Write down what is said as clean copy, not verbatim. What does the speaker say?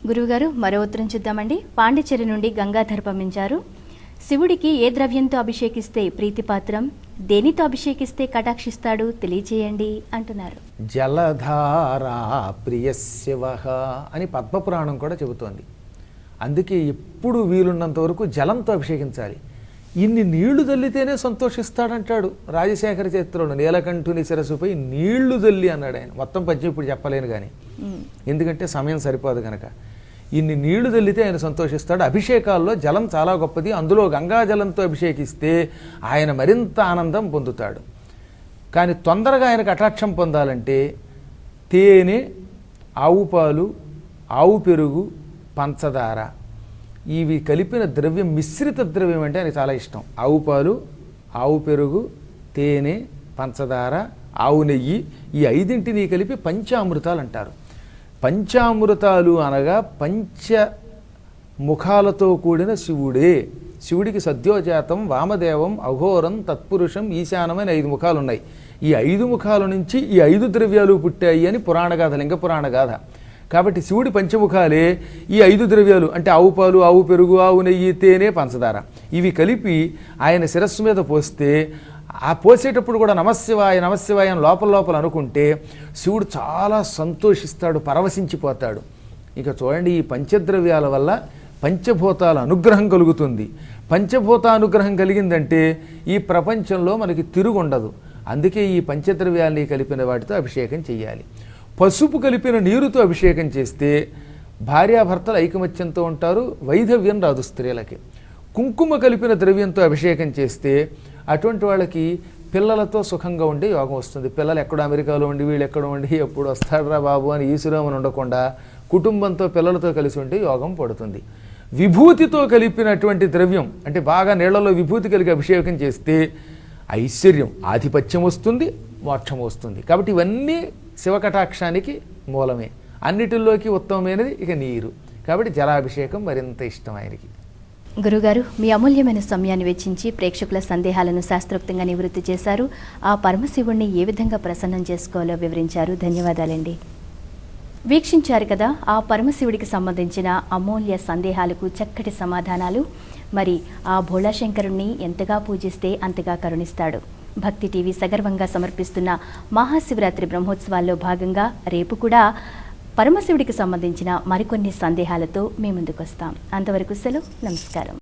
గురువుగారు మరో ఉత్తరం చూద్దామండి. పాండిచేరి నుండి గంగాధర్ పంపించారు. శివుడికి ఏ ద్రవ్యంతో అభిషేకిస్తే ప్రీతిపాత్రం, దేనితో అభిషేకిస్తే కటాక్షిస్తాడు తెలియచేయండి అంటున్నారు. జలధారా ప్రియ శివ అని పద్మపురాణం కూడా చెబుతోంది. అందుకే ఎప్పుడు వీలున్నంత వరకు జలంతో అభిషేకించాలి. ఇన్ని నీళ్లు చల్లితేనే సంతోషిస్తాడంటాడు రాజశేఖర చరిత్రలో. నీలకంఠుని శిరస్సుపై నీళ్లు చల్లి అన్నాడు ఆయన. మొత్తం పద్యం ఇప్పుడు చెప్పలేను కానీ, ఎందుకంటే సమయం సరిపోదు కనుక. ఇన్ని నీళ్లు చల్లితే ఆయన సంతోషిస్తాడు. అభిషేకాల్లో జలం చాలా గొప్పది. అందులో గంగాజలంతో అభిషేకిస్తే ఆయన మరింత ఆనందం పొందుతాడు. కానీ తొందరగా ఆయన కటాక్షం పొందాలంటే తేనె, ఆవు పాలు, ఆవు పెరుగు, పంచదార ఇవి కలిపిన ద్రవ్యం, మిశ్రిత ద్రవ్యం అంటే ఆయనకి చాలా ఇష్టం. ఆవు పాలు, ఆవు పెరుగు, తేనె, పంచదార, ఆవు నెయ్యి, ఈ ఐదింటిని కలిపి పంచామృతాలు అంటారు. పంచామృతాలు అనగా పంచముఖాలతో కూడిన శివుడే. శివుడికి సద్యోజాతం, వామదేవం, అఘోరం, తత్పురుషం, ఈశానమైన 5 ముఖాలు ఉన్నాయి. ఈ 5 ముఖాల నుంచి ఈ 5 ద్రవ్యాలు పుట్టాయి అని పురాణగాథ, లింగ పురాణగాథ. కాబట్టి శివుడి పంచముఖాలే ఈ 5 ద్రవ్యాలు అంటే ఆవు పాలు, ఆవు పెరుగు, ఆవు నెయ్యి, తేనె, పంచదార ఇవి కలిపి ఆయన శిరస్సు మీద పోస్తే, ఆ పోసేటప్పుడు కూడా నమశివాయ నమశివాయ అని లోపల అనుకుంటే శివుడు చాలా సంతోషిస్తాడు, పరవశించిపోతాడు. ఇక చూడండి, ఈ పంచద్రవ్యాల వల్ల పంచభూతాల అనుగ్రహం కలుగుతుంది. పంచభూత అనుగ్రహం కలిగిందంటే ఈ ప్రపంచంలో మనకి తిరుగుండదు. అందుకే ఈ పంచద్రవ్యాల్ని కలిపిన వాటితో అభిషేకం చేయాలి. పసుపు కలిపిన నీరుతో అభిషేకం చేస్తే భార్యాభర్తలు ఐకమత్యంతో ఉంటారు, వైధవ్యం రాదు స్త్రీలకి. కుంకుమ కలిపిన ద్రవ్యంతో అభిషేకం చేస్తే అటువంటి వాళ్ళకి పిల్లలతో సుఖంగా ఉండే యోగం వస్తుంది. పిల్లలు ఎక్కడో అమెరికాలో ఉండి వీళ్ళు ఎక్కడో ఉండి ఎప్పుడు వస్తాడరా బాబు అని ఈశ్వరామని ఉండకుండా కుటుంబంతో పిల్లలతో కలిసి ఉంటే యోగం పడుతుంది. విభూతితో కలిపినటువంటి ద్రవ్యం అంటే బాగా నీళ్లలో విభూతి కలిగి అభిషేకం చేస్తే ఐశ్వర్యం, ఆధిపత్యం వస్తుంది, మోక్షం వస్తుంది. కాబట్టి ఇవన్నీ శివకటాక్షానికి మూలమే. అన్నిటిలోకి ఉత్తమమైనది ఇక నీరు. కాబట్టి జలాభిషేకం మరింత ఇష్టం ఆయనకి. గురుగారు, మీ అమూల్యమైన సమయాన్ని వెచ్చించి ప్రేక్షకుల సందేహాలను శాస్త్రోక్తంగా నివృత్తి చేశారు. ఆ పరమశివుణ్ణి ఏ విధంగా ప్రసన్నం చేసుకోవాలో వివరించారు. ధన్యవాదాలండి. వీక్షించారు కదా ఆ పరమశివుడికి సంబంధించిన అమూల్య సందేహాలకు చక్కటి సమాధానాలు. మరి ఆ భోళాశంకరుణ్ణి ఎంతగా పూజిస్తే అంతగా కరుణిస్తాడు. భక్తి టీవీ సగర్వంగా సమర్పిస్తున్న మహాశివరాత్రి బ్రహ్మోత్సవాల్లో భాగంగా రేపు కూడా పరమశివుడికి సంబంధించిన మరికొన్ని సందేహాలతో మీ ముందుకు వస్తాం. అంతవరకు సెలవు. నమస్కారం.